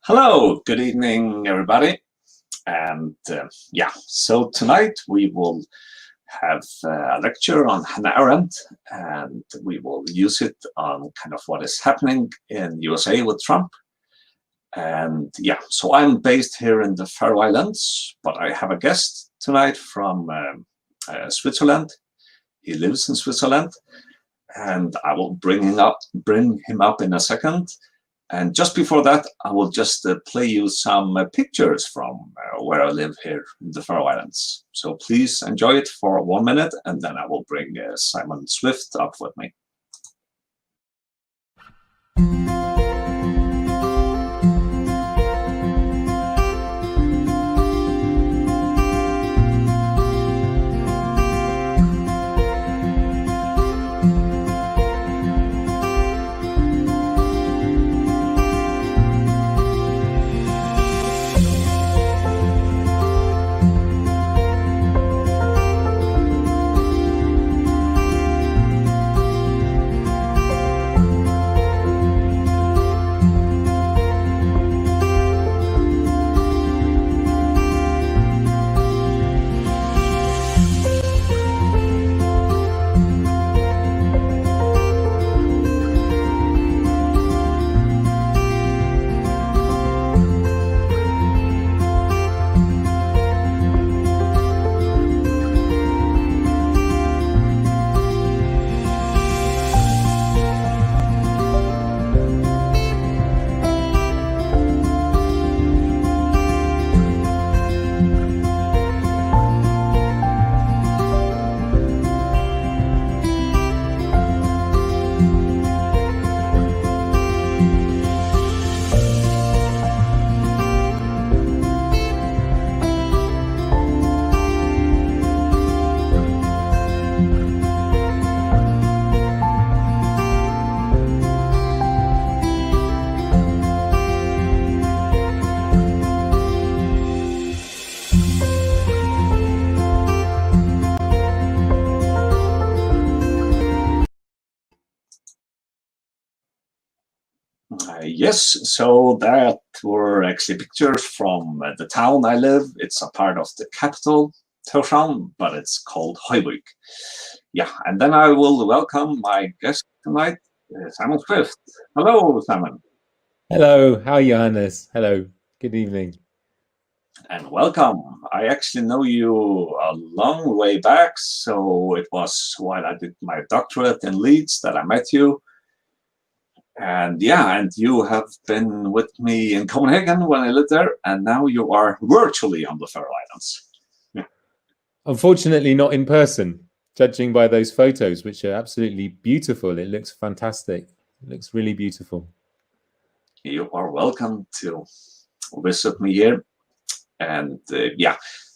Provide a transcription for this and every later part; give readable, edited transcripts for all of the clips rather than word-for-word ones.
Hello, good evening, everybody. And so tonight we will have a lecture on Hannah Arendt, and we will use it on kind of what is happening in USA with Trump. And so I'm based here in the Faroe Islands, but I have a guest tonight from Switzerland. He lives in Switzerland, and I will bring him up in a second. And just before that, I will just play you some pictures from where I live here in the Faroe Islands. So please enjoy it for 1 minute, and then I will bring Simon Swift up with me. Yes, so that were actually pictures from the town I live. It's a part of the capital, Tórshavn, but it's called Hoyvík. Yeah, and then I will welcome my guest tonight, Simon Swift. Hello, Simon. Hello, how are you, Johannes? Hello, good evening. And welcome. I actually know you a long way back, so it was while I did my doctorate in Leeds that I met you. And you have been with me in Copenhagen when I lived there, and now you are virtually on the Faroe Islands. Unfortunately, not in person, judging by those photos, which are absolutely beautiful. It looks fantastic. It looks really beautiful. You are welcome to visit me here. And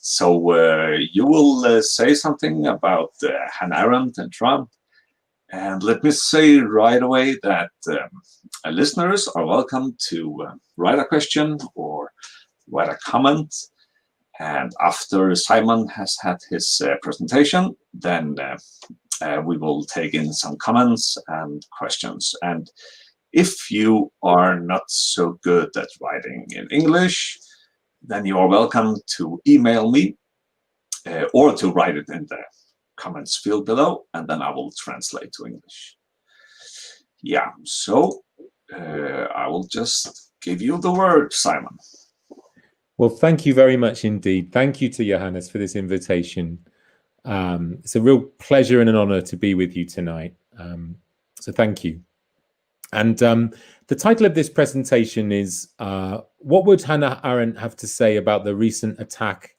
so you will say something about Hannah Arendt and Trump. And let me say right away that listeners are welcome to write a question or write a comment. And after Simon has had his presentation, then we will take in some comments and questions. And if you are not so good at writing in English, then you are welcome to email me or to write it in the comments field below, and then I will translate to English. Yeah, so I will just give you the word, Simon. Well, thank you very much indeed. Thank you to Johannes for this invitation. It's a real pleasure and an honor to be with you tonight. So thank you. And the title of this presentation is, what would Hannah Arendt have to say about the recent attack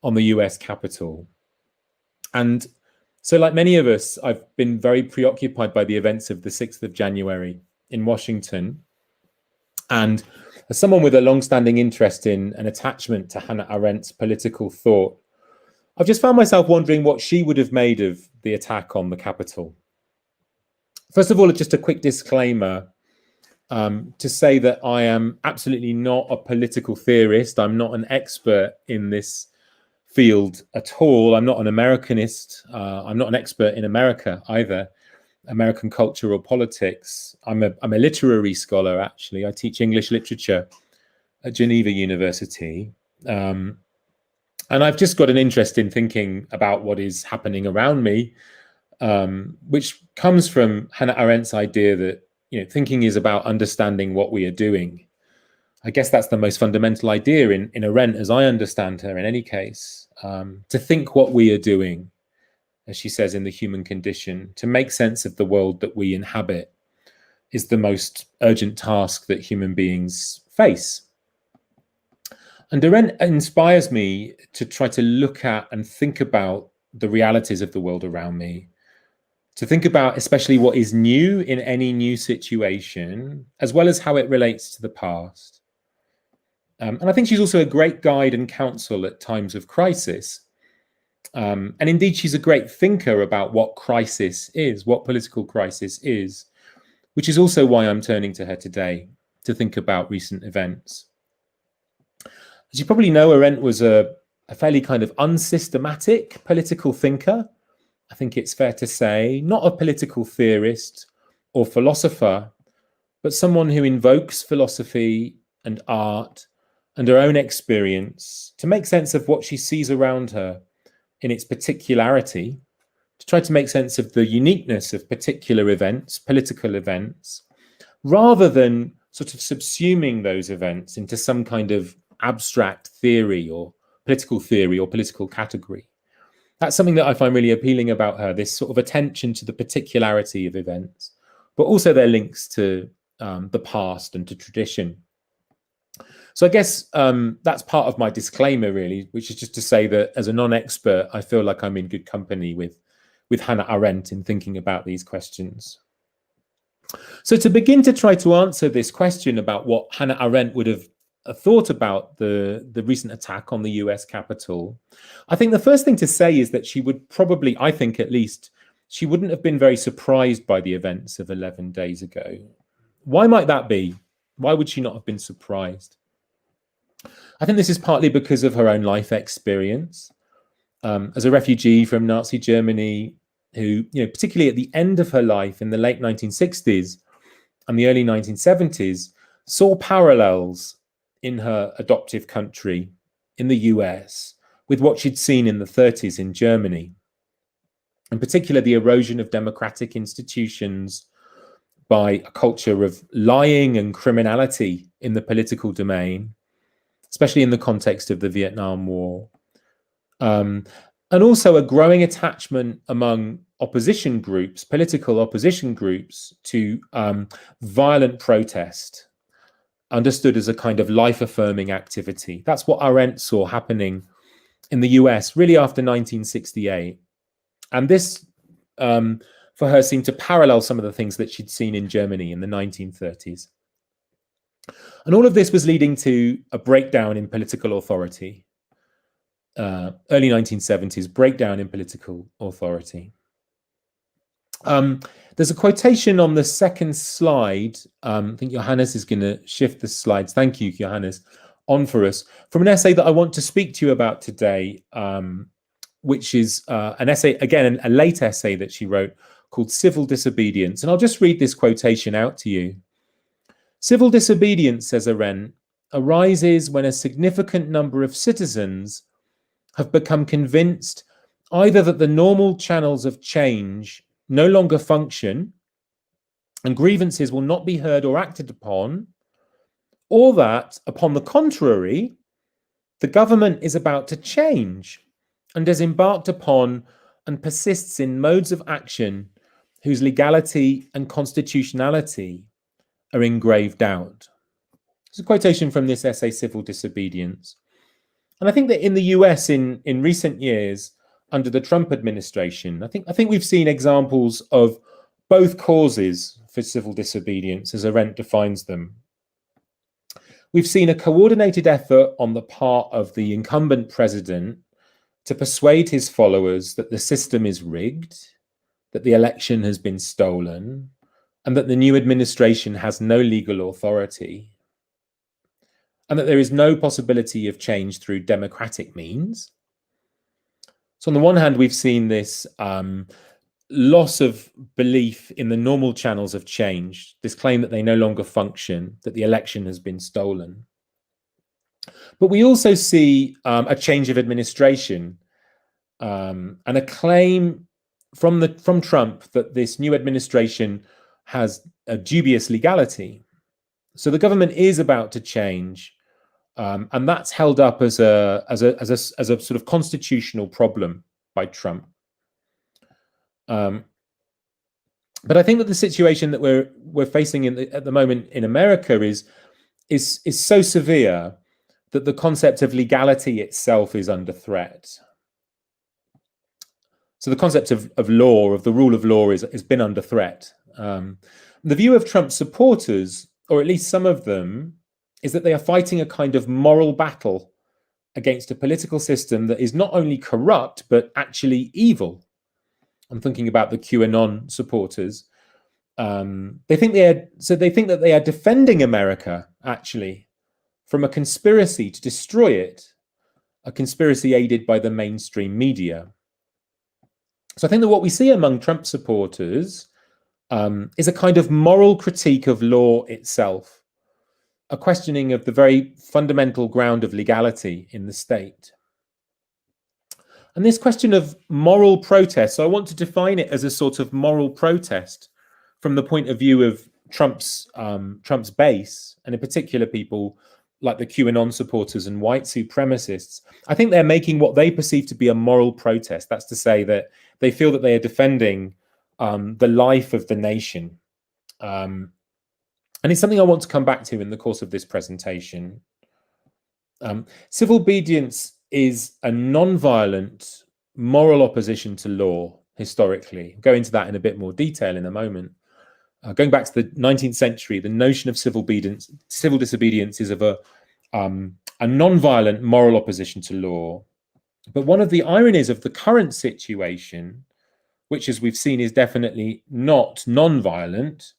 on the US Capitol? And so, like many of us, I've been very preoccupied by the events of the 6th of January in Washington. And as someone with a long-standing interest in and attachment to Hannah Arendt's political thought, I've just found myself wondering what she would have made of the attack on the Capitol. First of all, just a quick disclaimer to say that I am absolutely not a political theorist. I'm not an expert in this field at all. I'm not an Americanist. I'm not an expert in America either, American culture or politics. I'm a literary scholar, actually. I teach English literature at Geneva University. And I've just got an interest in thinking about what is happening around me, which comes from Hannah Arendt's idea that thinking is about understanding what we are doing. I guess that's the most fundamental idea in Arendt, as I understand her, in any case. To think what we are doing, as she says in The Human Condition, to make sense of the world that we inhabit is the most urgent task that human beings face. And Arendt inspires me to try to look at and think about the realities of the world around me, to think about especially what is new in any new situation, as well as how it relates to the past. And I think she's also a great guide and counsel at times of crisis. And indeed, she's a great thinker about what crisis is, what political crisis is, which is also why I'm turning to her today to think about recent events. As you probably know, Arendt was a fairly kind of unsystematic political thinker. I think it's fair to say, not a political theorist or philosopher, but someone who invokes philosophy and art and her own experience to make sense of what she sees around her in its particularity, to try to make sense of the uniqueness of particular events, political events, rather than sort of subsuming those events into some kind of abstract theory or political category. That's something that I find really appealing about her, this sort of attention to the particularity of events, but also their links to the past and to tradition. So I guess that's part of my disclaimer, really, which is just to say that as a non-expert, I feel like I'm in good company with Hannah Arendt in thinking about these questions. So to begin to try to answer this question about what Hannah Arendt would have thought about the recent attack on the US Capitol, I think the first thing to say is that she would probably, I think at least, she wouldn't have been very surprised by the events of 11 days ago. Why might that be? Why would she not have been surprised? I think this is partly because of her own life experience. As a refugee from Nazi Germany, who, particularly at the end of her life in the late 1960s and the early 1970s, saw parallels in her adoptive country, in the US, with what she'd seen in the 30s in Germany. In particular, the erosion of democratic institutions by a culture of lying and criminality in the political domain, especially in the context of the Vietnam War. And also a growing attachment among opposition groups, political opposition groups, to violent protest, understood as a kind of life-affirming activity. That's what Arendt saw happening in the US really after 1968. And this, for her, seemed to parallel some of the things that she'd seen in Germany in the 1930s. And all of this was leading to a breakdown in political authority. Early 1970s, breakdown in political authority. There's a quotation on the second slide. I think Johannes is going to shift the slides. Thank you, Johannes, on for us, from an essay that I want to speak to you about today, which is an essay, again, a late essay that she wrote called Civil Disobedience. And I'll just read this quotation out to you. Civil disobedience, says Arendt, arises when a significant number of citizens have become convinced either that the normal channels of change no longer function and grievances will not be heard or acted upon, or that, upon the contrary, the government is about to change and has embarked upon and persists in modes of action whose legality and constitutionality are in grave doubt. It's a quotation from this essay, Civil Disobedience. And I think that in the US in recent years, under the Trump administration, I think we've seen examples of both causes for civil disobedience, as Arendt defines them. We've seen a coordinated effort on the part of the incumbent president to persuade his followers that the system is rigged, that the election has been stolen, and that the new administration has no legal authority, and that there is no possibility of change through democratic means. So on the one hand, we've seen this loss of belief in the normal channels of change, this claim that they no longer function, that the election has been stolen. But we also see a change of administration and a claim from Trump that this new administration has a dubious legality. So the government is about to change, and that's held up as a sort of constitutional problem by Trump. But I think that the situation that we're facing at the moment in America is so severe that the concept of legality itself is under threat. So the concept of law, of the rule of law, has been under threat. The view of Trump's supporters, or at least some of them, is that they are fighting a kind of moral battle against a political system that is not only corrupt, but actually evil. I'm thinking about the QAnon supporters. They think that they are defending America, actually, from a conspiracy to destroy it, a conspiracy aided by the mainstream media. So I think that what we see among Trump supporters is a kind of moral critique of law itself, a questioning of the very fundamental ground of legality in the state. And this question of moral protest, so I want to define it as a sort of moral protest from the point of view of Trump's base, and in particular people like the QAnon supporters and white supremacists. I think they're making what they perceive to be a moral protest. That's to say that they feel that they are defending the life of the nation. And it's something I want to come back to in the course of this presentation. Civil obedience is a non-violent moral opposition to law, historically. I'll go into that in a bit more detail in a moment. Going back to the 19th century, the notion of civil disobedience is of a non-violent moral opposition to law. But one of the ironies of the current situation, which, as we've seen, is definitely not non-violent,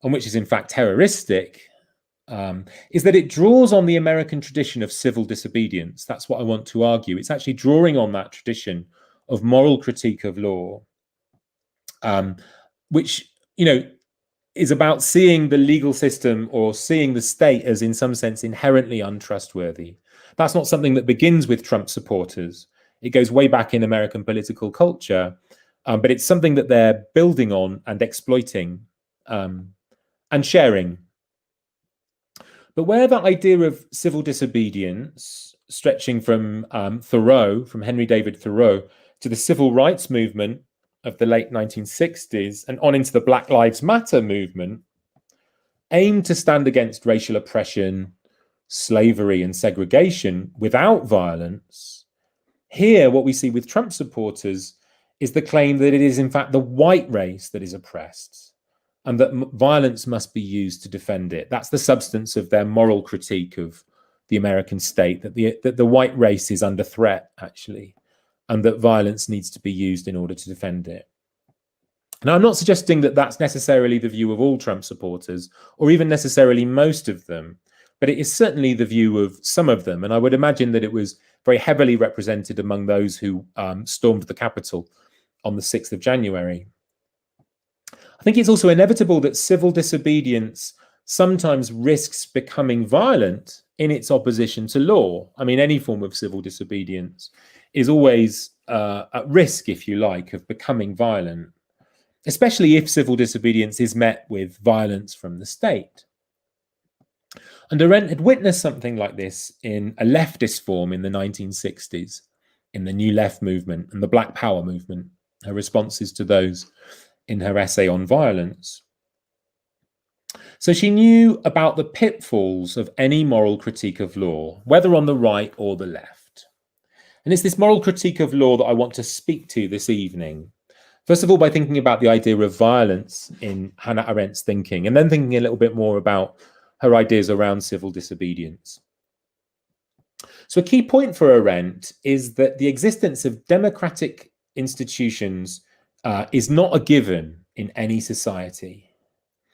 and which is in fact terroristic, is that it draws on the American tradition of civil disobedience. That's what I want to argue. It's actually drawing on that tradition of moral critique of law, which, is about seeing the legal system or seeing the state as, in some sense, inherently untrustworthy. That's not something that begins with Trump supporters. It goes way back in American political culture, but it's something that they're building on and exploiting and sharing. But where that idea of civil disobedience, stretching from Henry David Thoreau, to the civil rights movement of the late 1960s and on into the Black Lives Matter movement, aimed to stand against racial oppression, slavery, and segregation without violence. Here, what we see with Trump supporters is the claim that it is in fact the white race that is oppressed, and that violence must be used to defend it. That's the substance of their moral critique of the American state, that the white race is under threat, actually, and that violence needs to be used in order to defend it. Now, I'm not suggesting that that's necessarily the view of all Trump supporters, or even necessarily most of them, but it is certainly the view of some of them. And I would imagine that it was very heavily represented among those who stormed the Capitol on the 6th of January. I think it's also inevitable that civil disobedience sometimes risks becoming violent in its opposition to law. I mean, any form of civil disobedience is always at risk, if you like, of becoming violent, especially if civil disobedience is met with violence from the state. And Arendt had witnessed something like this in a leftist form in the 1960s, in the New Left movement and the Black Power movement, her responses to those in her essay on violence. So she knew about the pitfalls of any moral critique of law, whether on the right or the left. And it's this moral critique of law that I want to speak to this evening. First of all, by thinking about the idea of violence in Hannah Arendt's thinking, and then thinking a little bit more about her ideas around civil disobedience. So a key point for Arendt is that the existence of democratic institutions is not a given in any society.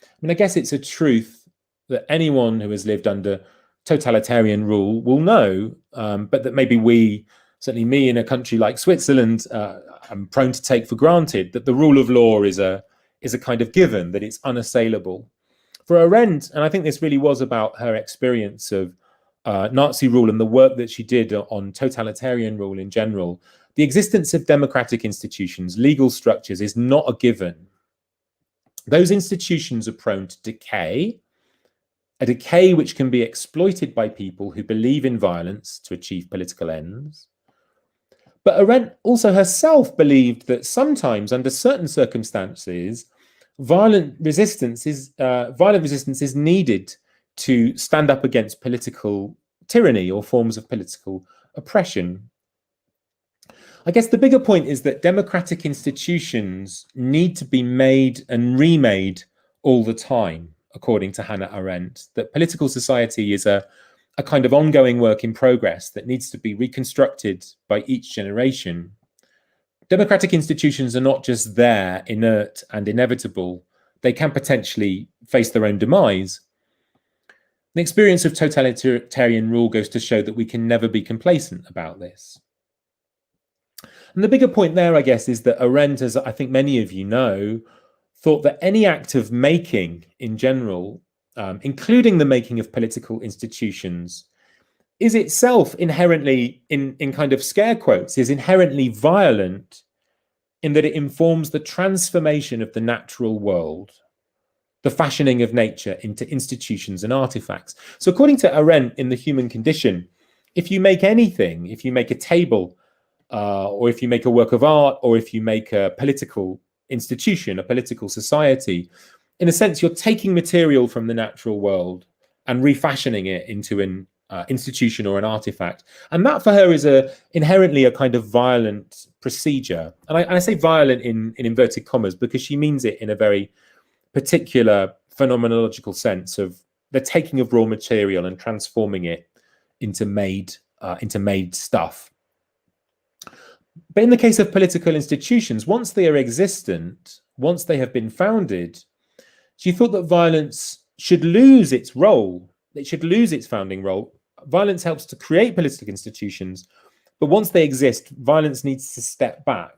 I mean, I guess it's a truth that anyone who has lived under totalitarian rule will know, but that maybe we, certainly me in a country like Switzerland, I'm prone to take for granted that the rule of law is a kind of given, that it's unassailable. For Arendt, and I think this really was about her experience of Nazi rule and the work that she did on totalitarian rule in general, the existence of democratic institutions, legal structures, is not a given. Those institutions are prone to decay, a decay which can be exploited by people who believe in violence to achieve political ends. But Arendt also herself believed that sometimes, under certain circumstances, violent resistance is needed to stand up against political tyranny or forms of political oppression. I guess the bigger point is that democratic institutions need to be made and remade all the time, according to Hannah Arendt, that political society is a kind of ongoing work in progress that needs to be reconstructed by each generation. Democratic institutions are not just there, inert and inevitable. They can potentially face their own demise. The experience of totalitarian rule goes to show that we can never be complacent about this. And the bigger point there, I guess, is that Arendt, as I think many of you know, thought that any act of making in general, including the making of political institutions, is itself inherently, in kind of scare quotes, is inherently violent in that it informs the transformation of the natural world, the fashioning of nature into institutions and artifacts. So according to Arendt in The Human Condition, if you make anything, if you make a table, or if you make a work of art, or if you make a political institution, a political society, in a sense, you're taking material from the natural world and refashioning it into an institution or an artifact. And that for her is inherently a kind of violent procedure. And I say violent in inverted commas because she means it in a very particular phenomenological sense of the taking of raw material and transforming it into made stuff. But in the case of political institutions, once they are existent, once they have been founded, she thought that violence should lose its role. It should lose its founding role. Violence helps to create political institutions, but once they exist, violence needs to step back.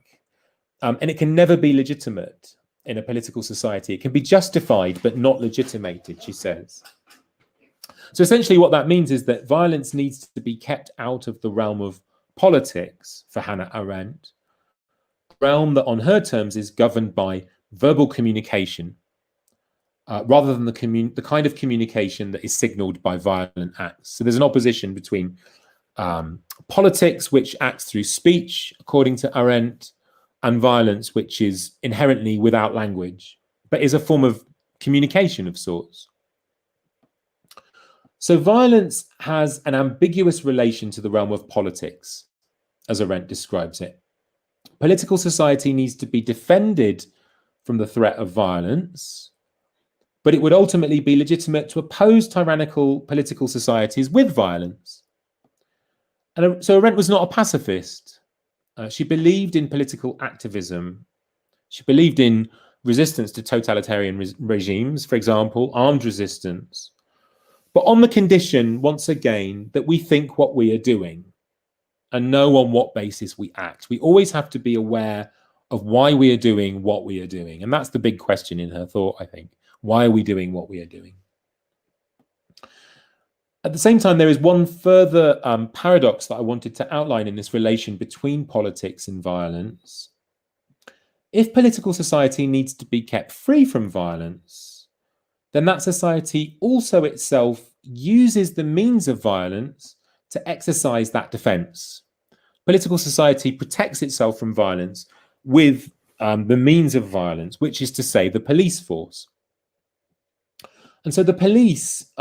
And it can never be legitimate in a political society. It can be justified, but not legitimated, she says. So essentially what that means is that violence needs to be kept out of the realm of politics for Hannah Arendt, a realm that on her terms is governed by verbal communication, rather than the kind of communication that is signaled by violent acts. So there's an opposition between politics, which acts through speech, according to Arendt, and violence, which is inherently without language, but is a form of communication of sorts. So violence has an ambiguous relation to the realm of politics, as Arendt describes it. Political society needs to be defended from the threat of violence, but it would ultimately be legitimate to oppose tyrannical political societies with violence. And so Arendt was not a pacifist. She believed in political activism. She believed in resistance to totalitarian regimes, for example, armed resistance, but on the condition, once again, that we think what we are doing and know on what basis we act. We always have to be aware of why we are doing what we are doing. And that's the big question in her thought, I think. Why are we doing what we are doing? At the same time, there is one further paradox that I wanted to outline in this relation between politics and violence. If political society needs to be kept free from violence, then that society also itself uses the means of violence to exercise that defense. Political society protects itself from violence with the means of violence, which is to say the police force. And so the police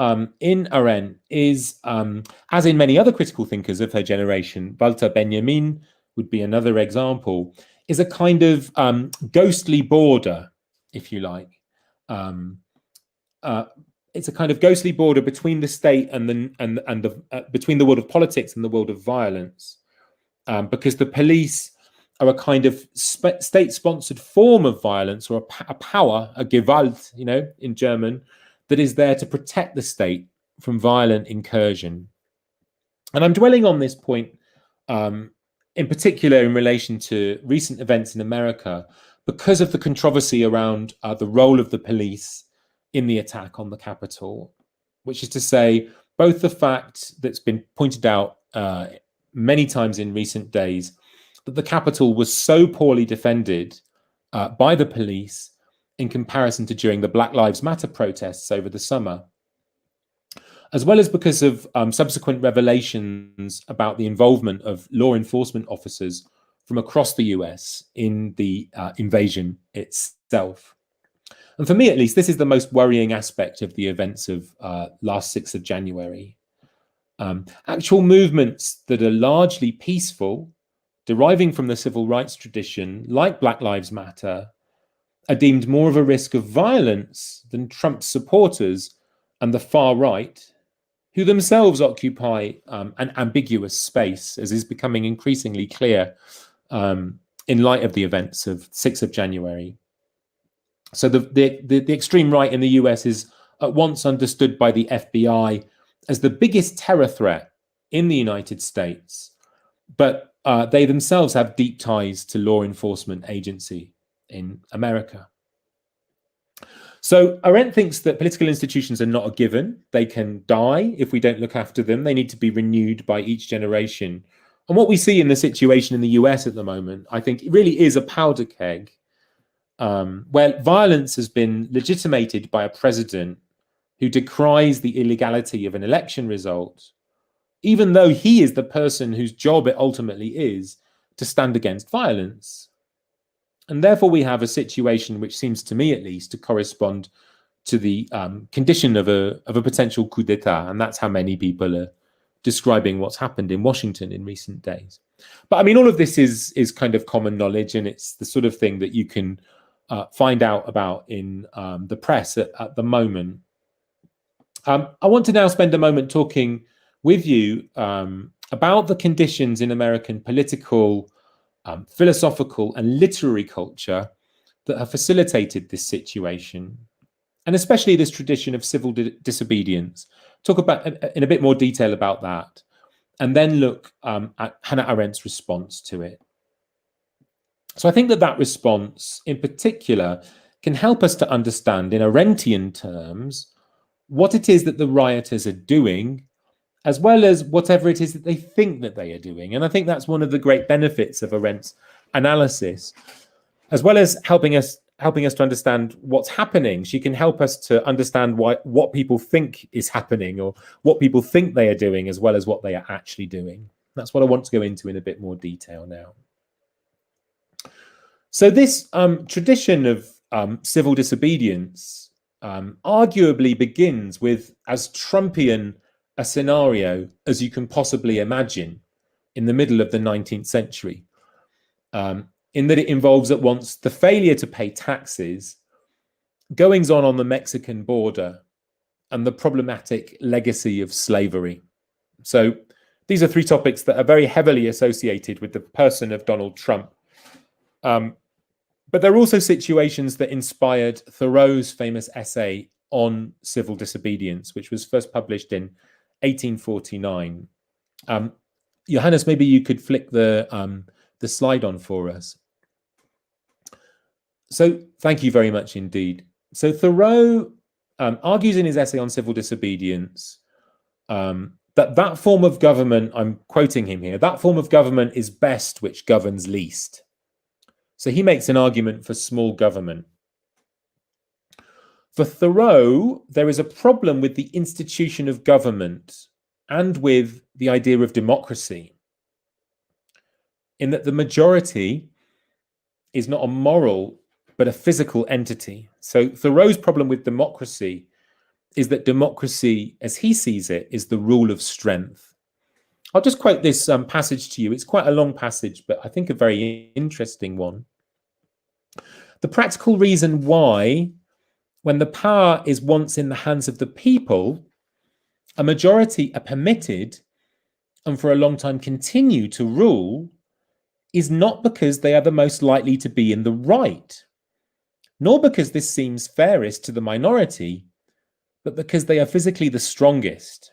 in Arendt is, as in many other critical thinkers of her generation, Walter Benjamin would be another example, is a kind of ghostly border, if you like. It's a kind of ghostly border between the state and between the world of politics and the world of violence, because the police are a kind of state-sponsored form of violence, or a power, a Gewalt, in German, that is there to protect the state from violent incursion. And I'm dwelling on this point in particular in relation to recent events in America because of the controversy around the role of the police in the attack on the Capitol, which is to say both the fact that's been pointed out many times in recent days that the Capitol was so poorly defended by the police in comparison to during the Black Lives Matter protests over the summer, as well as because of subsequent revelations about the involvement of law enforcement officers from across the US in the invasion itself. And for me, at least, this is the most worrying aspect of the events of last 6th of January. Actual movements that are largely peaceful, deriving from the civil rights tradition, like Black Lives Matter, are deemed more of a risk of violence than Trump's supporters and the far right, who themselves occupy an ambiguous space, as is becoming increasingly clear in light of the events of 6th of January. So the extreme right in the US is at once understood by the FBI as the biggest terror threat in the United States, but they themselves have deep ties to law enforcement agency in America. So Arendt thinks that political institutions are not a given. They can die if we don't look after them. They need to be renewed by each generation. And what we see in the situation in the US at the moment, I think, really is a powder keg, where violence has been legitimated by a president who decries the illegality of an election result, even though he is the person whose job it ultimately is to stand against violence. And therefore, we have a situation which seems to me, at least, to correspond to the condition of a potential coup d'etat. And that's how many people are describing what's happened in Washington in recent days. But I mean, all of this is kind of common knowledge, and it's the sort of thing that you can find out about in the press at the moment. I want to now spend a moment talking with you about the conditions in American political, philosophical and literary culture that have facilitated this situation, and especially this tradition of civil disobedience. Talk about in a bit more detail about that, and then look at Hannah Arendt's response to it. So I think that response in particular can help us to understand in Arendtian terms what it is that the rioters are doing, as well as whatever it is that they think that they are doing. And I think that's one of the great benefits of Arendt's analysis. As well as helping us to understand what's happening, she can help us to understand what people think is happening, or what people think they are doing, as well as what they are actually doing. That's what I want to go into in a bit more detail now. So this tradition of civil disobedience arguably begins with as Trumpian a scenario as you can possibly imagine in the middle of the 19th century, in that it involves at once the failure to pay taxes, goings on the Mexican border, and the problematic legacy of slavery. So these are three topics that are very heavily associated with the person of Donald Trump. But there are also situations that inspired Thoreau's famous essay on civil disobedience, which was first published in 1849. Johannes, maybe you could flick the slide on for us. So thank you very much indeed. So Thoreau argues in his essay on civil disobedience that form of government, I'm quoting him here, that form of government is best which governs least. So he makes an argument for small government. For Thoreau, there is a problem with the institution of government and with the idea of democracy, in that the majority is not a moral but a physical entity. So Thoreau's problem with democracy is that democracy, as he sees it, is the rule of strength. I'll just quote this passage to you. It's quite a long passage, but I think a very interesting one. The practical reason why, when the power is once in the hands of the people, a majority are permitted and for a long time continue to rule, is not because they are the most likely to be in the right, nor because this seems fairest to the minority, but because they are physically the strongest.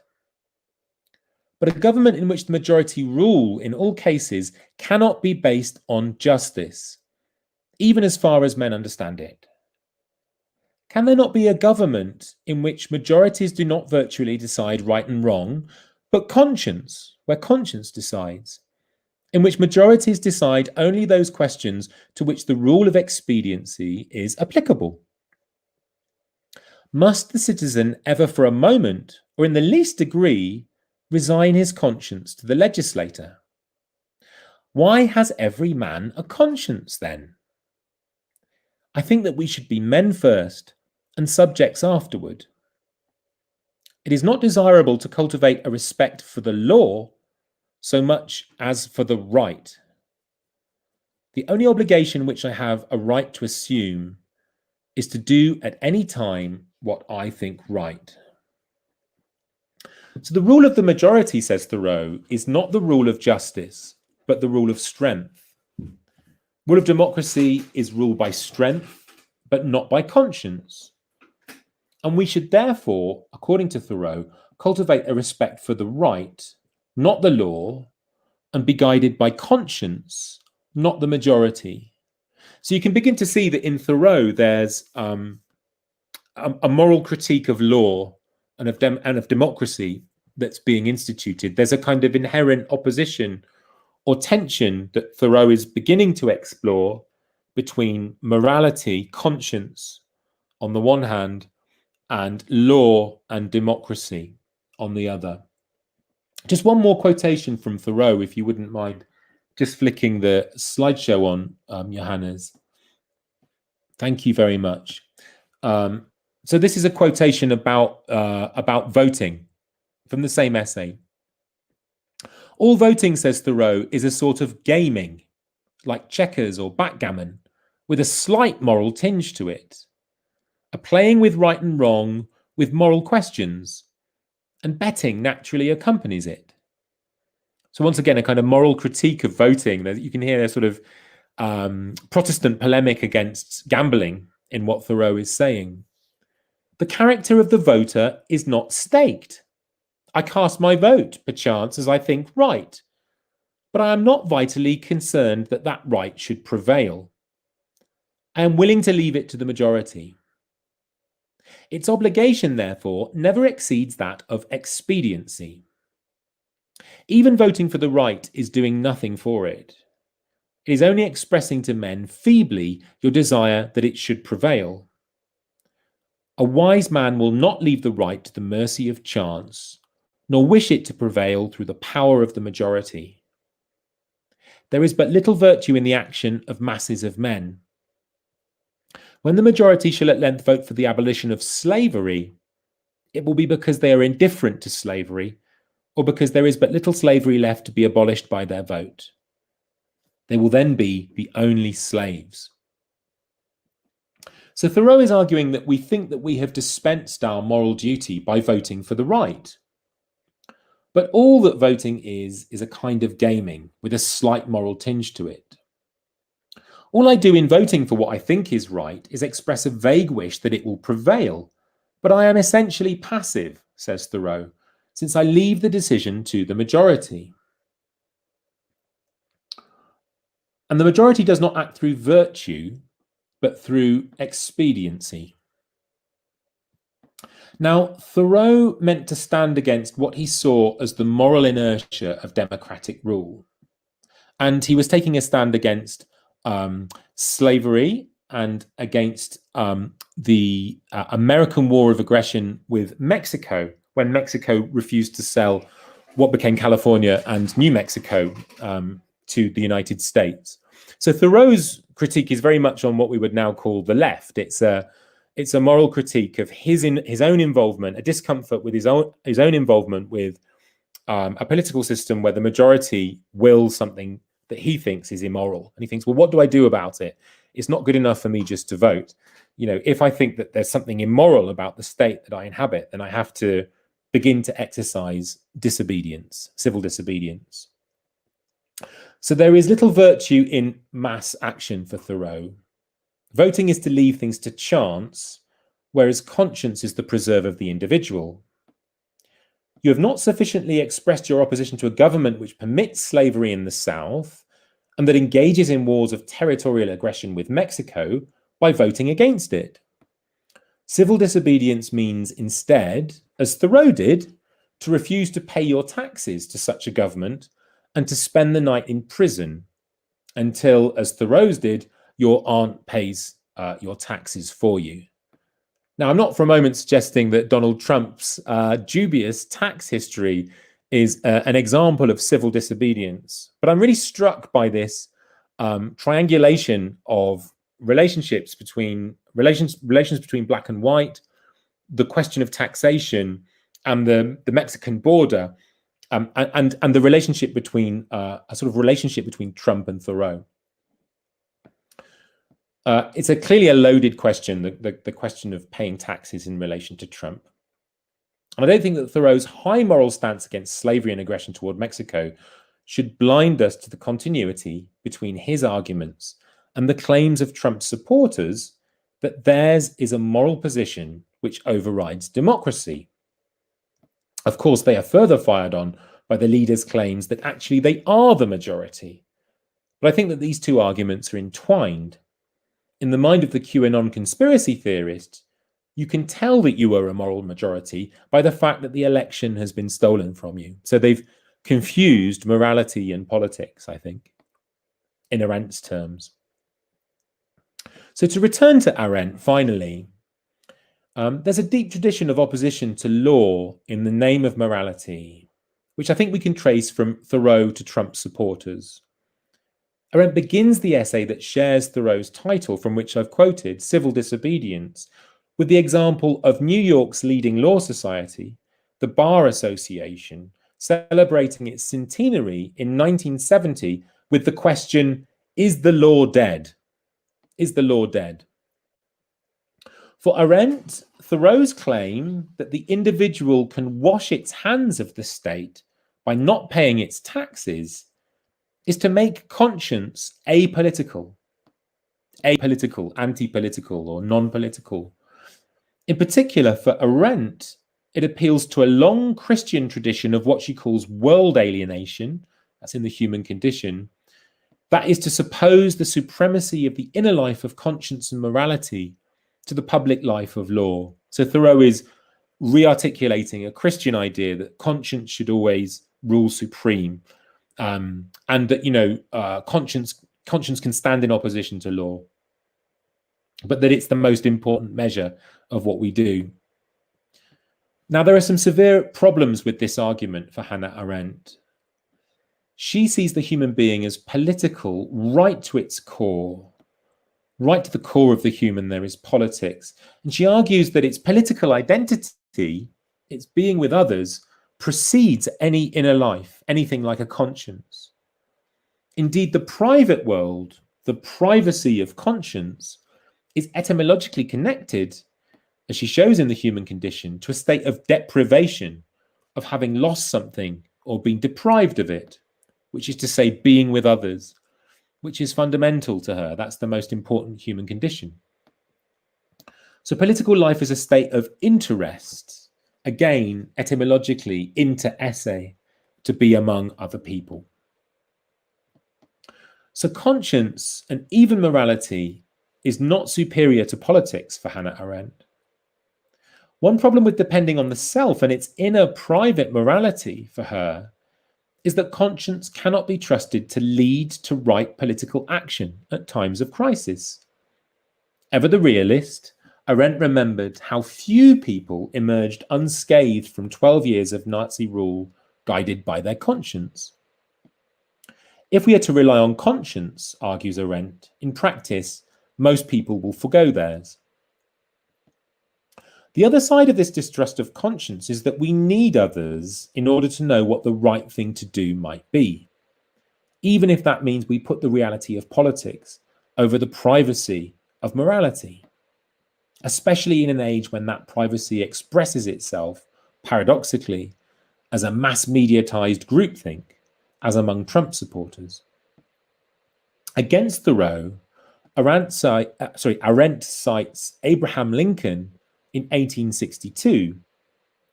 But a government in which the majority rule in all cases cannot be based on justice, even as far as men understand it. Can there not be a government in which majorities do not virtually decide right and wrong, but conscience, where conscience decides, in which majorities decide only those questions to which the rule of expediency is applicable? Must the citizen ever for a moment, or in the least degree, resign his conscience to the legislator? Why has every man a conscience then? I think that we should be men first and subjects afterward. It is not desirable to cultivate a respect for the law so much as for the right. The only obligation which I have a right to assume is to do at any time what I think right. So the rule of the majority, says Thoreau, is not the rule of justice, but the rule of strength. Rule of democracy is ruled by strength, but not by conscience. And we should therefore, according to Thoreau, cultivate a respect for the right, not the law, and be guided by conscience, not the majority. So you can begin to see that in Thoreau there's a moral critique of law and of democracy that's being instituted. There's a kind of inherent opposition or tension that Thoreau is beginning to explore between morality, conscience on the one hand, and law and democracy on the other. Just one more quotation from Thoreau, if you wouldn't mind just flicking the slideshow on, Johannes. Thank you very much. So this is a quotation about voting from the same essay. All voting, says Thoreau, is a sort of gaming, like checkers or backgammon, with a slight moral tinge to it. A playing with right and wrong, with moral questions, and betting naturally accompanies it. So once again, a kind of moral critique of voting. You can hear a sort of Protestant polemic against gambling in what Thoreau is saying. The character of the voter is not staked. I cast my vote, perchance, as I think right, but I am not vitally concerned that that right should prevail. I am willing to leave it to the majority. Its obligation, therefore, never exceeds that of expediency. Even voting for the right is doing nothing for it. It is only expressing to men feebly your desire that it should prevail. A wise man will not leave the right to the mercy of chance, nor wish it to prevail through the power of the majority. There is but little virtue in the action of masses of men. When the majority shall at length vote for the abolition of slavery, it will be because they are indifferent to slavery, or because there is but little slavery left to be abolished by their vote. They will then be the only slaves. So Thoreau is arguing that we think that we have dispensed our moral duty by voting for the right. But all that voting is a kind of gaming with a slight moral tinge to it. All I do in voting for what I think is right is express a vague wish that it will prevail, but I am essentially passive, says Thoreau, since I leave the decision to the majority. And the majority does not act through virtue, but through expediency. Now, Thoreau meant to stand against what he saw as the moral inertia of democratic rule. And he was taking a stand against slavery and against the American war of aggression with Mexico, when Mexico refused to sell what became California and New Mexico to the United States. So Thoreau's critique is very much on what we would now call the left. It's a moral critique of his own involvement, a discomfort with his own involvement with a political system where the majority wills something that he thinks is immoral. And he thinks, well, what do I do about it? It's not good enough for me just to vote. You know, if I think that there's something immoral about the state that I inhabit, then I have to begin to exercise disobedience, civil disobedience. So there is little virtue in mass action for Thoreau. Voting is to leave things to chance, whereas conscience is the preserve of the individual. You have not sufficiently expressed your opposition to a government which permits slavery in the South and that engages in wars of territorial aggression with Mexico by voting against it. Civil disobedience means instead, as Thoreau did, to refuse to pay your taxes to such a government and to spend the night in prison until, as Thoreau's did, your aunt pays your taxes for you. Now, I'm not for a moment suggesting that Donald Trump's dubious tax history is an example of civil disobedience, but I'm really struck by this triangulation of relations between black and white, the question of taxation, and the Mexican border, and the relationship between a sort of relationship between Trump and Thoreau. It's clearly a loaded question, the question of paying taxes in relation to Trump. And I don't think that Thoreau's high moral stance against slavery and aggression toward Mexico should blind us to the continuity between his arguments and the claims of Trump's supporters that theirs is a moral position which overrides democracy. Of course, they are further fired on by the leader's claims that actually they are the majority. But I think that these two arguments are entwined. In the mind of the QAnon conspiracy theorist, you can tell that you are a moral majority by the fact that the election has been stolen from you. So they've confused morality and politics, I think, in Arendt's terms. So to return to Arendt, finally, there's a deep tradition of opposition to law in the name of morality, which I think we can trace from Thoreau to Trump supporters. Arendt begins the essay that shares Thoreau's title, from which I've quoted, Civil Disobedience, with the example of New York's leading law society, the Bar Association, celebrating its centenary in 1970 with the question, is the law dead? Is the law dead? For Arendt, Thoreau's claim that the individual can wash its hands of the state by not paying its taxes is to make conscience apolitical, anti-political, or non-political. In particular, for Arendt, it appeals to a long Christian tradition of what she calls world alienation, that's in The Human Condition. That is to suppose the supremacy of the inner life of conscience and morality to the public life of law. So Thoreau is re-articulating a Christian idea that conscience should always rule supreme, and that conscience can stand in opposition to law, but that it's the most important measure of what we do. Now, there are some severe problems with this argument for Hannah Arendt. She sees the human being as political right to its core. Right to the core of the human, there is politics. And she argues that its political identity, its being with others, precedes any inner life, anything like a conscience. Indeed, the private world, the privacy of conscience, is etymologically connected, as she shows in The Human Condition, to a state of deprivation, of having lost something or being deprived of it, which is to say being with others, which is fundamental to her. That's the most important human condition. So political life is a state of interest, again, etymologically, inter esse, to be among other people. So conscience and even morality is not superior to politics for Hannah Arendt. One problem with depending on the self and its inner private morality for her is that conscience cannot be trusted to lead to right political action at times of crisis. Ever the realist, Arendt remembered how few people emerged unscathed from 12 years of Nazi rule guided by their conscience. If we are to rely on conscience, argues Arendt, in practice, most people will forgo theirs. The other side of this distrust of conscience is that we need others in order to know what the right thing to do might be, even if that means we put the reality of politics over the privacy of morality, especially in an age when that privacy expresses itself, paradoxically, as a mass-mediatized groupthink, as among Trump supporters. Against Thoreau, Arendt cites Abraham Lincoln in 1862,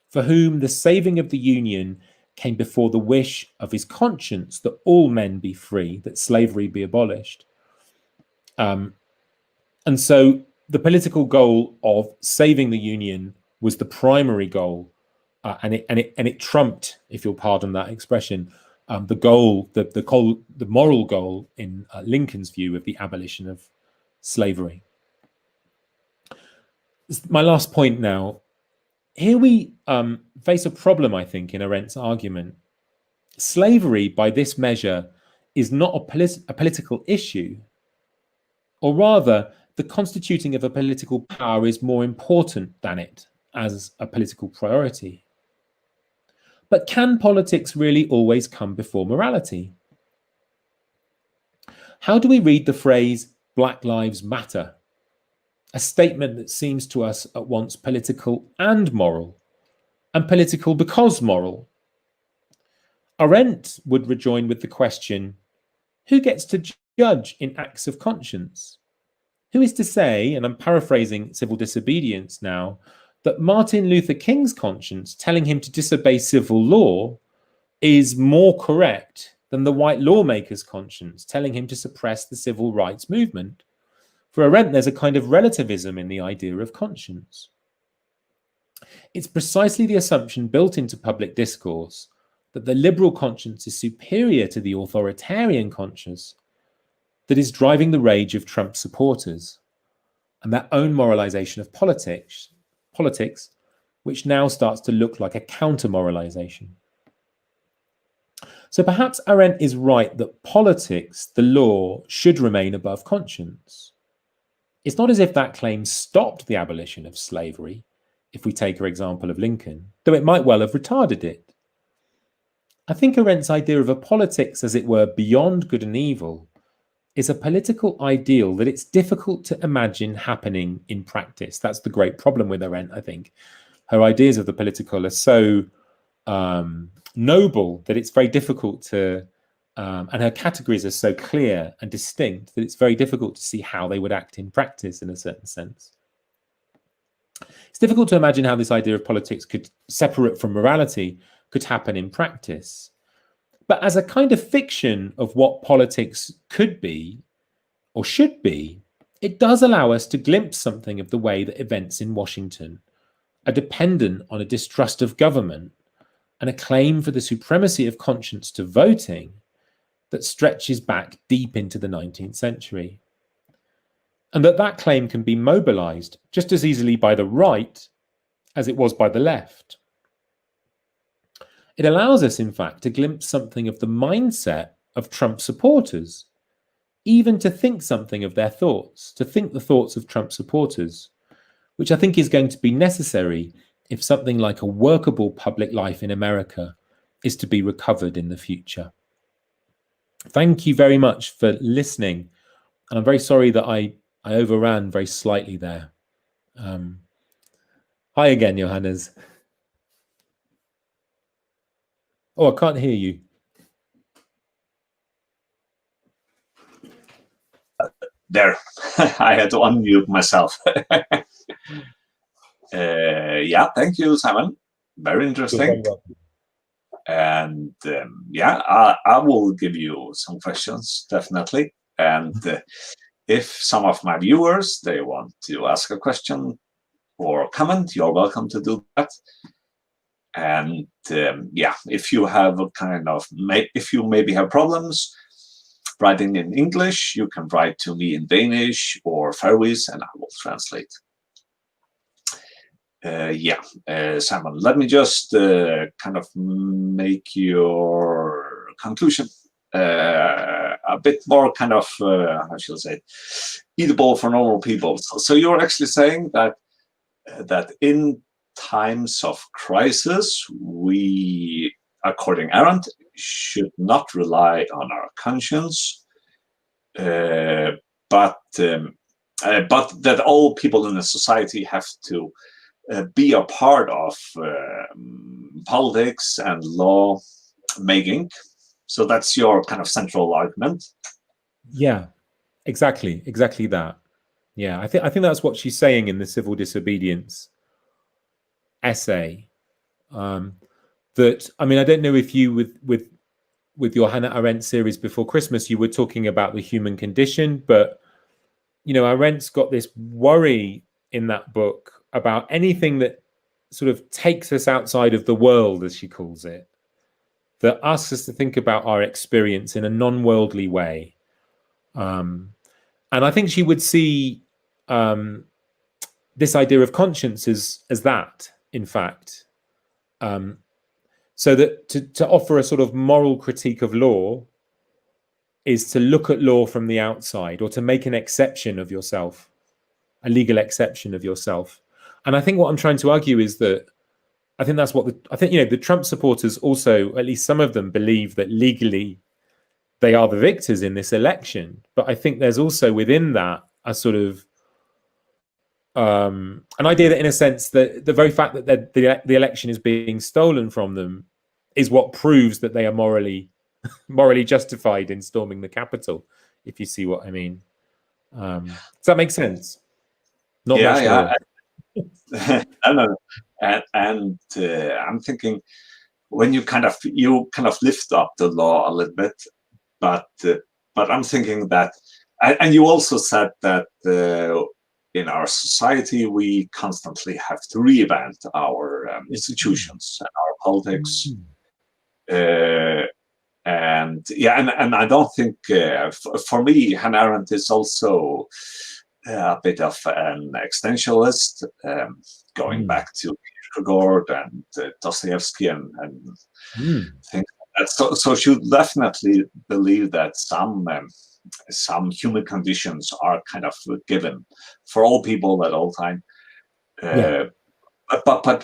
for whom the saving of the Union came before the wish of his conscience that all men be free, that slavery be abolished. And so the political goal of saving the Union was the primary goal, and it trumped, if you'll pardon that expression, the moral goal in Lincoln's view of the abolition of slavery. My last point now. Here we face a problem, I think, in Arendt's argument. Slavery, by this measure, is not a political issue, or rather, the constituting of a political power is more important than it as a political priority. But can politics really always come before morality? How do we read the phrase "Black Lives Matter"? A statement that seems to us at once political and moral, and political because moral. Arendt would rejoin with the question, who gets to judge in acts of conscience? Who is to say, and I'm paraphrasing civil disobedience now, that Martin Luther King's conscience telling him to disobey civil law is more correct than the white lawmaker's conscience telling him to suppress the civil rights movement? For Arendt, there's a kind of relativism in the idea of conscience. It's precisely the assumption built into public discourse that the liberal conscience is superior to the authoritarian conscience that is driving the rage of Trump supporters and their own moralization of politics, which now starts to look like a counter-moralization. So perhaps Arendt is right that politics, the law, should remain above conscience. It's not as if that claim stopped the abolition of slavery, if we take her example of Lincoln, though it might well have retarded it. I think Arendt's idea of a politics, as it were, beyond good and evil, is a political ideal that it's difficult to imagine happening in practice. That's the great problem with Arendt, I think. Her ideas of the political are so noble that it's very difficult to, and her categories are so clear and distinct that it's very difficult to see how they would act in practice in a certain sense. It's difficult to imagine how this idea of politics could, separate from morality, could happen in practice. But as a kind of fiction of what politics could be or should be, it does allow us to glimpse something of the way that events in Washington are dependent on a distrust of government and a claim for the supremacy of conscience to voting that stretches back deep into the 19th century. And that claim can be mobilized just as easily by the right as it was by the left. It allows us, in fact, to glimpse something of the mindset of Trump supporters, even to think something of their thoughts, to think the thoughts of Trump supporters, which I think is going to be necessary if something like a workable public life in America is to be recovered in the future. Thank you very much for listening. And I'm very sorry that I overran very slightly there. Hi again, Johannes. Oh, I can't hear you. There, I had to unmute myself. Yeah, thank you, Simon. Very interesting. And yeah, I will give you some questions, definitely. And if some of my viewers, they want to ask a question or comment, you're welcome to do that. And yeah, if you have a kind of, if you maybe have problems writing in English, you can write to me in Danish or Faroese, and I will translate. Yeah, Simon, let me just kind of make your conclusion a bit more kind of, how shall I say, eatable for normal people. So you're actually saying that that in times of crisis, we, according to Arendt, should not rely on our conscience, but that all people in the society have to be a part of politics and law making. So that's your kind of central argument. Yeah, exactly that. Yeah, I think that's what she's saying in the civil disobedience essay. That, I mean, I don't know if you with your Hannah Arendt series before Christmas, you were talking about the human condition, but Arendt's got this worry in that book about anything that sort of takes us outside of the world, as she calls it, that asks us to think about our experience in a non-worldly way. And I think she would see this idea of conscience as that, in fact. So that to offer a sort of moral critique of law is to look at law from the outside, or to make an exception of yourself, a legal exception of yourself. And I think what I'm trying to argue is that I think that's what the Trump supporters also, at least some of them, believe that legally they are the victors in this election. But I think there's also within that a sort of an idea that, in a sense, that the very fact that the election is being stolen from them is what proves that they are morally justified in storming the Capitol, if you see what I mean. Does that make sense? Not much more. No. And I'm thinking, when you kind of lift up the law a little bit, but I'm thinking that, and you also said that in our society we constantly have to reinvent our institutions and our politics. And I don't think, for me, Hannah Arendt is also a bit of an existentialist, going back to Kierkegaard and Dostoevsky and things like that. So she definitely believe that some human conditions are kind of given for all people at all time. But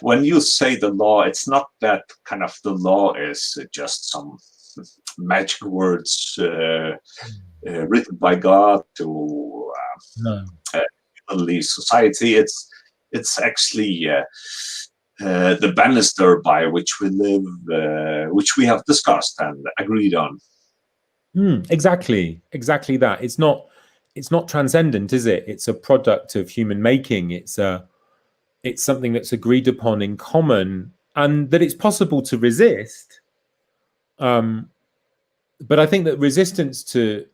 when you say the law, it's not that kind of the law is just some magic words written by God to leave society. It's actually the banister by which we live, which we have discussed and agreed on. Exactly that. It's not transcendent, is it? It's a product of human making. It's something that's agreed upon in common, and that it's possible to resist. But I think that resistance to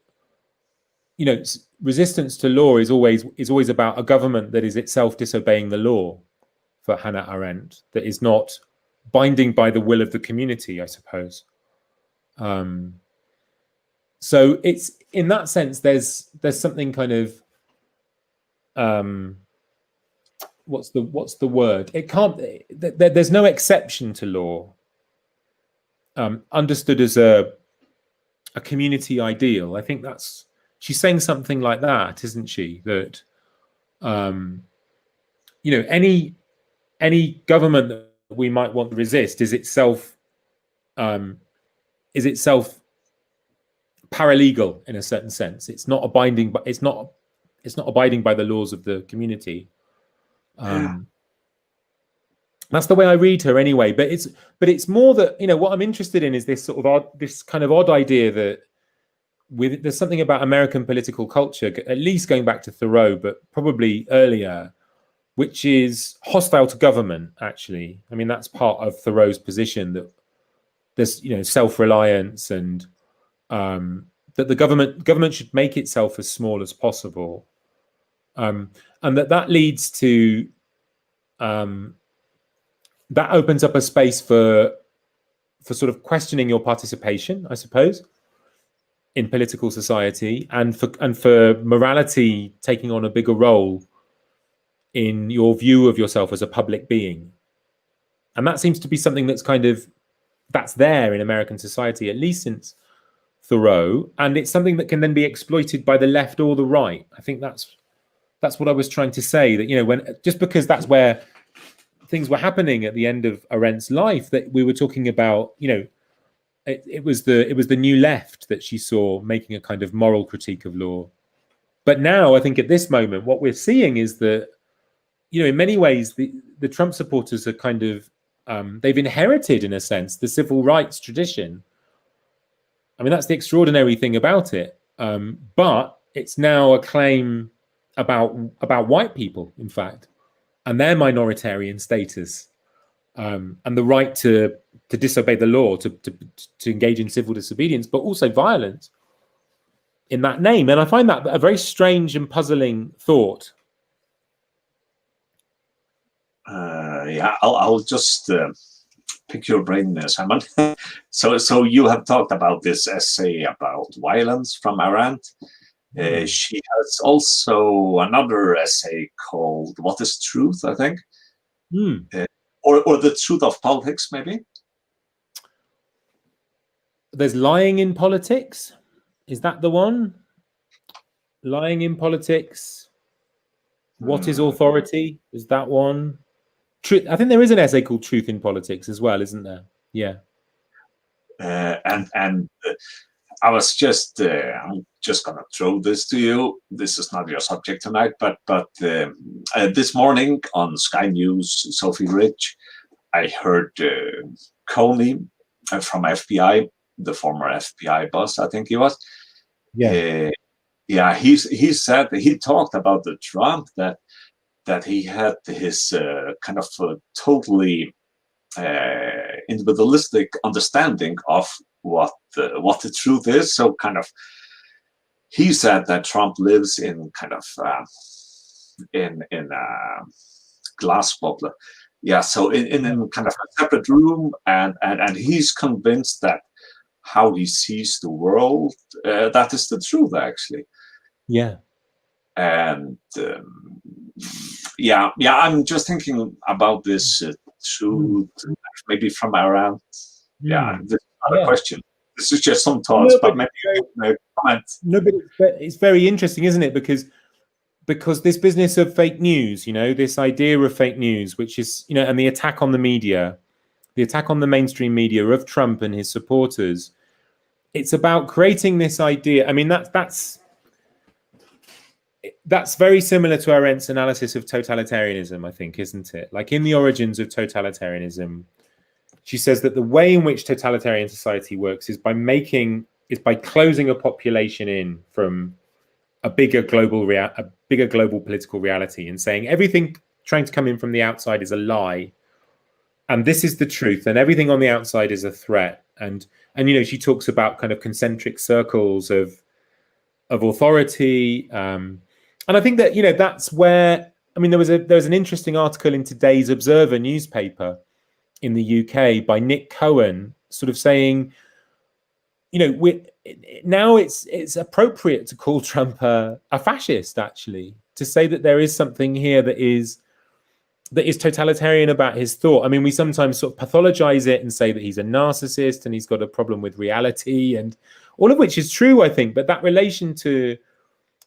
law is always about a government that is itself disobeying the law, for Hannah Arendt, that is not binding by the will of the community, I suppose. So it's, in that sense, there's something kind of what's the word? It can't. There's no exception to law, understood as a community ideal. I think she's saying something like that, isn't she? That any government that we might want to resist is itself paralegal in a certain sense. It's not abiding, but it's not abiding by the laws of the community. That's the way I read her anyway. But it's more that, what I'm interested in is this sort of this kind of odd idea that there's something about American political culture, at least going back to Thoreau, but probably earlier, which is hostile to government. Actually, I mean, that's part of Thoreau's position, that there's self-reliance, and that the government should make itself as small as possible, and that leads to that opens up a space for sort of questioning your participation, I suppose, in political society, and for morality taking on a bigger role in your view of yourself as a public being. And that seems to be something that's there in American society, at least since Thoreau, and it's something that can then be exploited by the left or the right. I think that's what I was trying to say, that when just because that's where things were happening at the end of Arendt's life, that we were talking about, it was the new left that she saw making a kind of moral critique of law. But now I think at this moment what we're seeing is that, in many ways the Trump supporters are kind of they've inherited, in a sense, the civil rights tradition. I mean, that's the extraordinary thing about it. But it's now a claim about white people, in fact, and their minoritarian status, and the right to disobey the law, to engage in civil disobedience, but also violence. in that name. And I find that a very strange and puzzling thought. Yeah, I'll just pick your brain, Simon. So you have talked about this essay about violence from Arendt. She has also another essay called "What is Truth?" I think, or the truth of politics, maybe. There's lying in politics. Is that the one? Lying in politics. What is authority? Is that one? I think there is an essay called "Truth in Politics" as well, isn't there? Yeah. And I was just I'm just gonna throw this to you. This is not your subject tonight, but this morning on Sky News, Sophie Rich, I heard Coney from FBI, the former FBI boss, I think he was. Yeah. Yeah, he said, he talked about the Trump that he had his kind of totally individualistic understanding of what the truth is. So kind of, he said that Trump lives in kind of in a glass bubble. Yeah, so in kind of a separate room, and he's convinced that how he sees the world, that is the truth, actually. Yeah. And yeah, I'm just thinking about this truth, maybe from Arendt. Yeah, this is not a question. This is just some thoughts, but maybe a comment. No, but it's very interesting, isn't it? Because this business of fake news, this idea of fake news, which is, and the attack on the media, the attack on the mainstream media of Trump and his supporters, it's about creating this idea. I mean, that's very similar to Arendt's analysis of totalitarianism, I think, isn't it? Like in The Origins of Totalitarianism, she says that the way in which totalitarian society works is by closing a population in from a bigger global political reality, and saying everything trying to come in from the outside is a lie, and this is the truth, and everything on the outside is a threat. And she talks about kind of concentric circles of authority, and I think that that's where, I mean, there was an interesting article in today's Observer newspaper in the UK by Nick Cohen, sort of saying, now it's appropriate to call Trump a fascist, actually, to say that there is something here that is totalitarian about his thought. I mean, we sometimes sort of pathologize it and say that he's a narcissist and he's got a problem with reality, and all of which is true, I think. But that relation to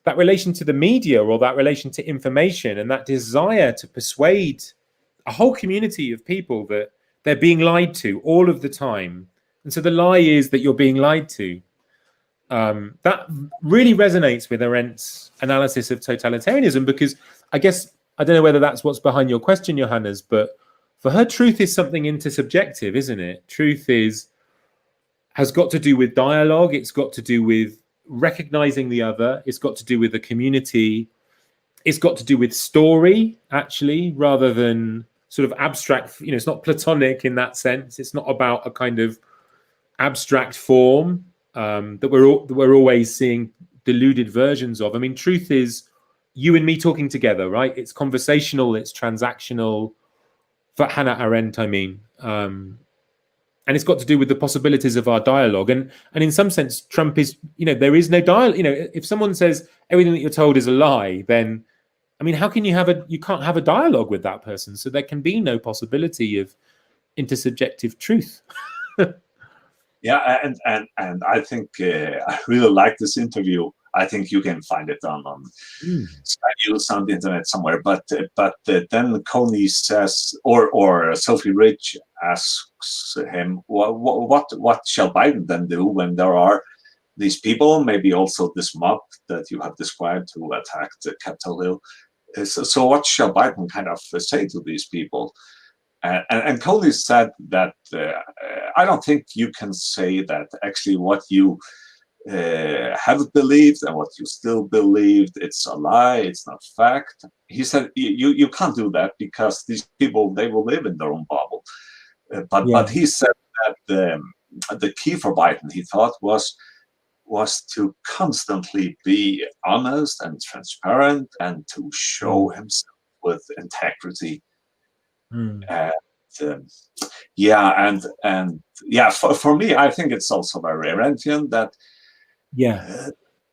the media, or that relation to information, and that desire to persuade a whole community of people that they're being lied to all of the time, and so the lie is that you're being lied to. That really resonates with Arendt's analysis of totalitarianism, because I guess, I don't know whether that's what's behind your question, Johannes, but for her, truth is something intersubjective, isn't it? Truth has got to do with dialogue. It's got to do with recognizing the other. It's got to do with the community. It's got to do with story, actually, rather than sort of abstract. It's not Platonic in that sense. It's not about a kind of abstract form that we're always seeing deluded versions of. I mean, truth is you and me talking together, right? It's conversational, it's transactional. For Hannah Arendt, I mean, and it's got to do with the possibilities of our dialogue. And in some sense, Trump is, there is no dialogue. If someone says everything that you're told is a lie, then, I mean, how can you can't have a dialogue with that person. So there can be no possibility of intersubjective truth. Yeah, and I think I really like this interview. I think you can find it on Sky News on the internet somewhere. But then Coney says, or Sophie Rich asks him, what shall Biden then do when there are these people, maybe also this mob that you have described who attacked Capitol Hill? So what shall Biden kind of say to these people? And Coney said that I don't think you can say that actually what you have believed and what you still believed, it's a lie, it's not fact. He said you can't do that, because these people, they will live in their own bubble. But he said that the key for Biden, he thought, was was to constantly be honest and transparent and to show himself with integrity. And for me, I think it's also very Arendtian that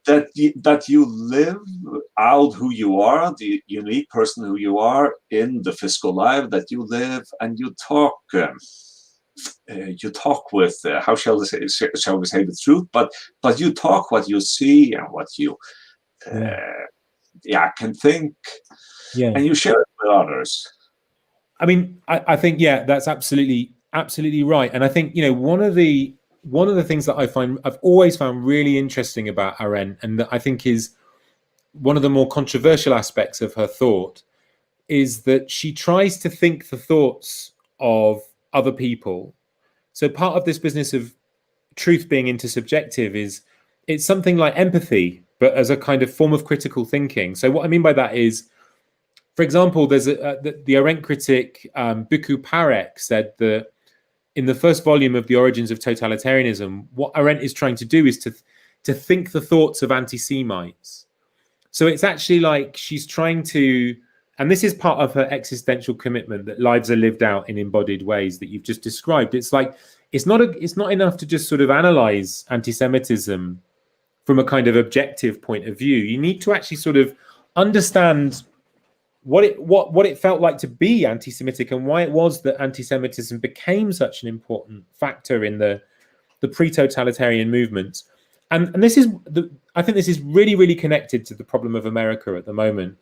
that you live out who you are, the unique person who you are in the physical life that you live, and you talk. You talk with how shall we say the truth, but you talk what you see and what you can think, and you share it with others. I mean, I think that's absolutely right, and I think one of the things that I've always found really interesting about Arendt, and that I think is one of the more controversial aspects of her thought, is that she tries to think the thoughts of other people. So part of this business of truth being intersubjective is it's something like empathy, but as a kind of form of critical thinking. So what I mean by that is, for example, there's the Arendt critic Buku Parek said that in the first volume of The Origins of Totalitarianism, what Arendt is trying to do is to think the thoughts of anti-Semites. So it's actually like she's trying to, and this is part of her existential commitment, that lives are lived out in embodied ways that you've just described. It's like it's not enough to just sort of analyze anti-Semitism from a kind of objective point of view. You need to actually sort of understand what it felt like to be anti-Semitic and why it was that anti-Semitism became such an important factor in the pre-totalitarian movements. And this is I think this is really, really connected to the problem of America at the moment.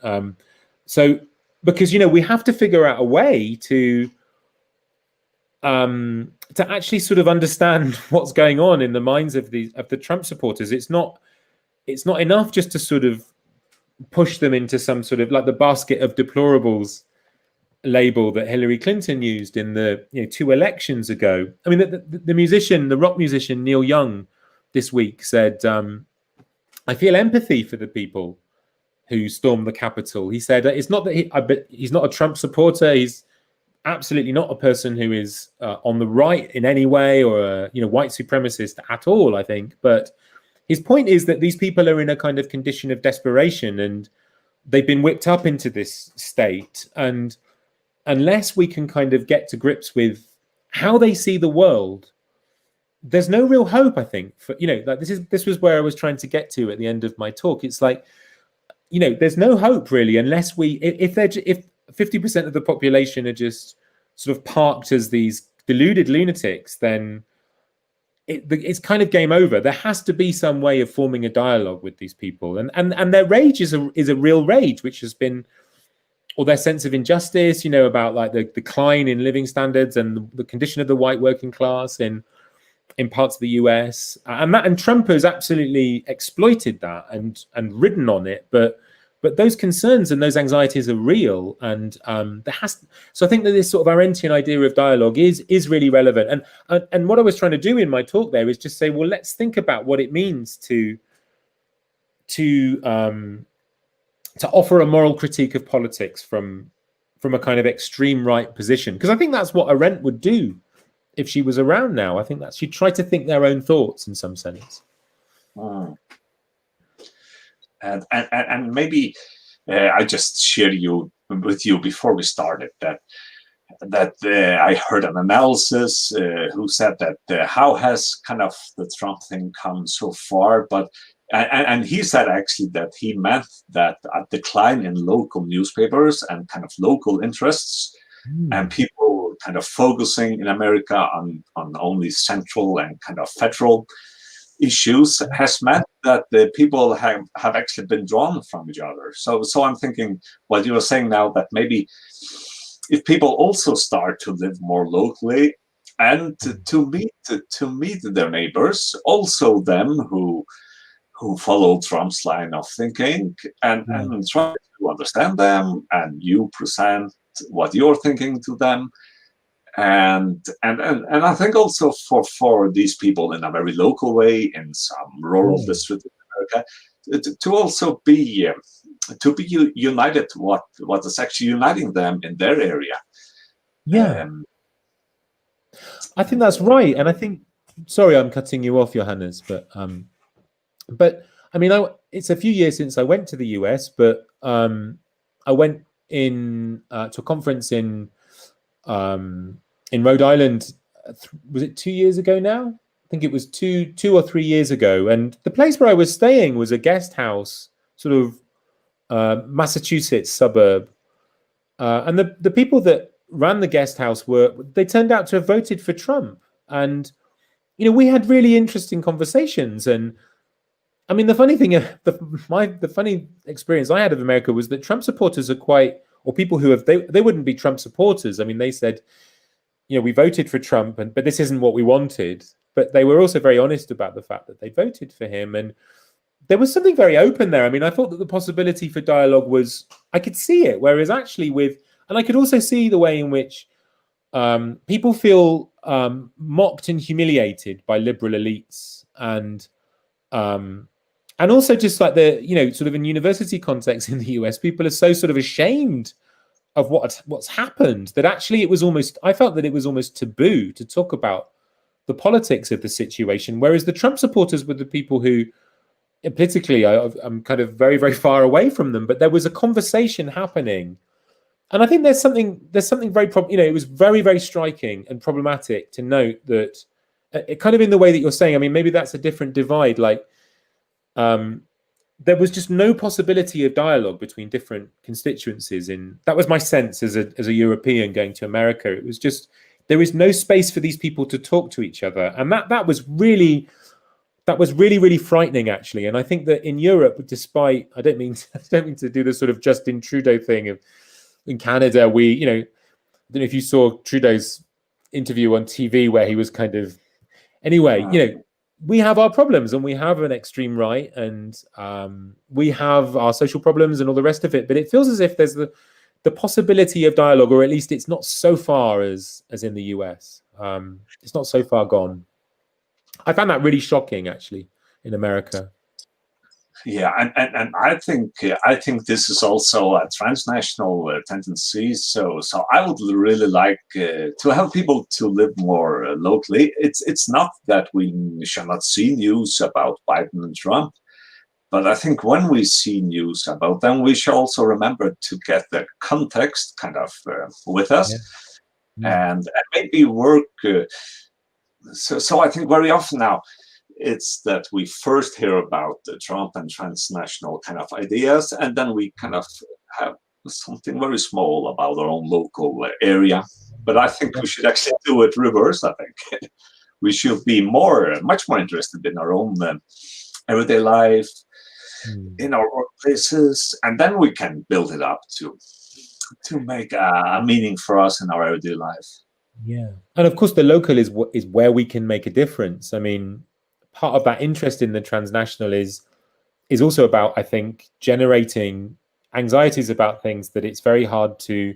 So because we have to figure out a way to actually sort of understand what's going on in the minds of the Trump supporters. It's not enough just to sort of push them into some sort of like the basket of deplorables label that Hillary Clinton used in the 2 elections ago. I mean, the rock musician Neil Young this week said, I feel empathy for the people who stormed the Capitol. He said it's not that he's not a Trump supporter. He's absolutely not a person who is on the right in any way, or a white supremacist at all, I think. But his point is that these people are in a kind of condition of desperation, and they've been whipped up into this state. And unless we can kind of get to grips with how they see the world, there's no real hope, I think. For like this was where I was trying to get to at the end of my talk. It's like there's no hope really unless if 50% of the population are just sort of parked as these deluded lunatics, then it's kind of game over. There has to be some way of forming a dialogue with these people, and their rage is a real rage, which has been, or their sense of injustice, about like the decline in living standards and the condition of the white working class in parts of the US, and Trump has absolutely exploited that and ridden on it, but those concerns and those anxieties are real, and so I think that this sort of Arendtian idea of dialogue is really relevant. And what I was trying to do in my talk there is just say, well, let's think about what it means to offer a moral critique of politics from a kind of extreme right position, because I think that's what Arendt would do if she was around now. I think that she'd try to think their own thoughts in some sense. And maybe I just shared with you before we started that I heard an analysis who said that how has kind of the Trump thing come so far, and he said actually that he meant that a decline in local newspapers and kind of local interests, and people kind of focusing in America on only central and kind of federal issues has meant that the people have actually been drawn from each other. So I'm thinking what you were saying now, that maybe if people also start to live more locally and to meet their neighbors, also them who follow Trump's line of thinking, and try to understand them, and you present what you're thinking to them. And I think also for these people in a very local way in some rural district in America, to also be united what is actually uniting them in their area. I think that's right, and I think, sorry, I'm cutting you off, Johannes, but But I mean, it's a few years since I went to the US, but I went to a conference in Rhode Island. Was it 2 years ago now? I think it was two or 3 years ago. And the place where I was staying was a guest house, sort of Massachusetts suburb. And the people that ran the guest house they turned out to have voted for Trump. And, we had really interesting conversations. And I mean, the funny thing, the funny experience I had of America was that Trump supporters are or people who they wouldn't be Trump supporters. I mean, they said, we voted for Trump, but this isn't what we wanted. But they were also very honest about the fact that they voted for him. And there was something very open there. I mean, I thought that the possibility for dialogue I could see it. Whereas actually and I could also see the way in which people feel mocked and humiliated by liberal elites, and also just like sort of in university context in the US, people are so sort of ashamed of what's happened that actually I felt that it was almost taboo to talk about the politics of the situation. Whereas the Trump supporters were the people who, politically, I'm kind of very, very far away from them, but there was a conversation happening. And I think there's something very, it was very, very striking and problematic to note that it kind of in the way that you're saying, I mean, maybe that's a different divide. Like, there was just no possibility of dialogue between different constituencies. That was my sense as a European going to America. It was just, there is no space for these people to talk to each other. And that was really, really frightening, actually. And I think that in Europe, despite, I don't mean to do the sort of Justin Trudeau thing of, in Canada, I don't know if you saw Trudeau's interview on TV where he was kind of, anyway, we have our problems, and we have an extreme right, and we have our social problems and all the rest of it. But it feels as if there's the possibility of dialogue, or at least it's not so far as in the US. It's not so far gone. I found that really shocking, actually, in America. Yeah, and I think this is also a transnational tendency. So I would really like to help people to live more locally. It's not that we shall not see news about Biden and Trump, but I think when we see news about them, we should also remember to get the context kind of with us, and maybe work. So I think very often now, it's that we first hear about the Trump and transnational kind of ideas, and then we kind of have something very small about our own local area. But I think we should actually do it reverse. I think we should be much more interested in our own everyday life, in our workplaces, and then we can build it up to make a meaning for us in our everyday life. Yeah, and of course, the local is where we can make a difference. I mean, part of that interest in the transnational is also about, I think, generating anxieties about things that it's very hard to.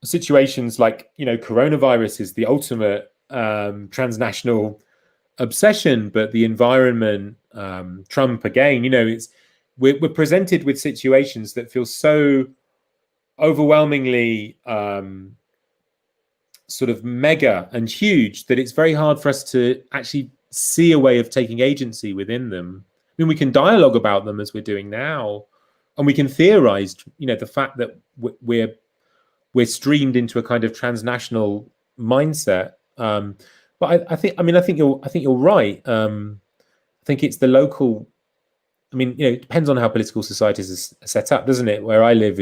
Situations like, coronavirus is the ultimate transnational obsession, but the environment, Trump again, we're presented with situations that feel so overwhelmingly sort of mega and huge that it's very hard for us to actually see a way of taking agency within them. I mean, we can dialogue about them as we're doing now, and we can theorize, the fact that we're streamed into a kind of transnational mindset. But I think you're right. I think it's the local. I mean, it depends on how political societies are set up, doesn't it? Where I live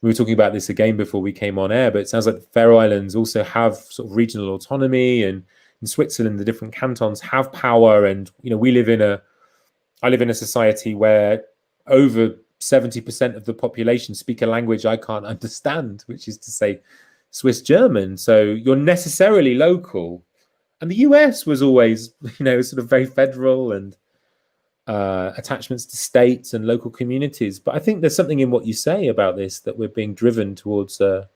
we were talking about this again before we came on air, but it sounds like the Faroe Islands also have sort of regional autonomy, and in Switzerland, the different cantons have power. And, I live in a society where over 70% of the population speak a language I can't understand, which is to say Swiss German. So you're necessarily local. And the US was always, sort of very federal, and attachments to states and local communities. But I think there's something in what you say about this, that we're being driven towards a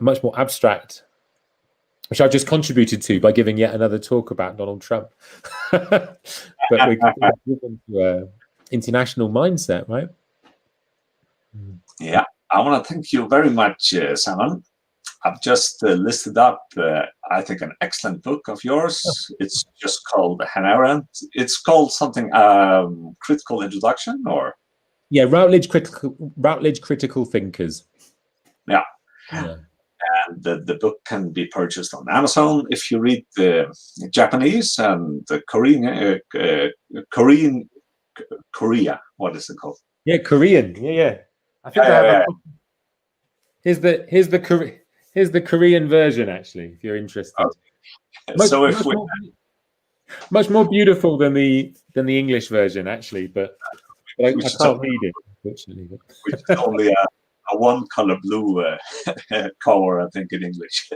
much more abstract, which I've just contributed to by giving yet another talk about Donald Trump. But we're driven to an international mindset, right? Yeah, I want to thank you very much, Simon. I've just listed up, I think, an excellent book of yours. It's just called Hannah Arendt. It's called something, Critical Introduction, or? Yeah, Routledge Critical Thinkers. Yeah. Yeah. And the book can be purchased on Amazon. If you read the Japanese and the Korea, what is it called? Yeah, Korean. Yeah. I think I have a copy. Here's the Korean version, actually, if you're interested. So much more beautiful than the English version, actually, but I can't read it, unfortunately. Which is only a one-color blue cover, I think, in English.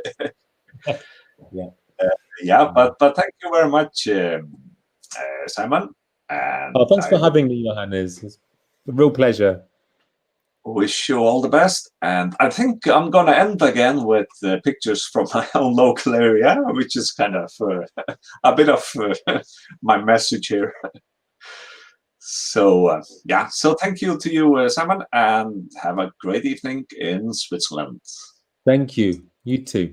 Yeah. But thank you very much, Simon. And thanks for having me, Johannes. It's a real pleasure. Wish you all the best. And I think I'm going to end again with pictures from my own local area, which is kind of a bit of my message here. So, so thank you to you, Simon, and have a great evening in Switzerland. Thank you. You too.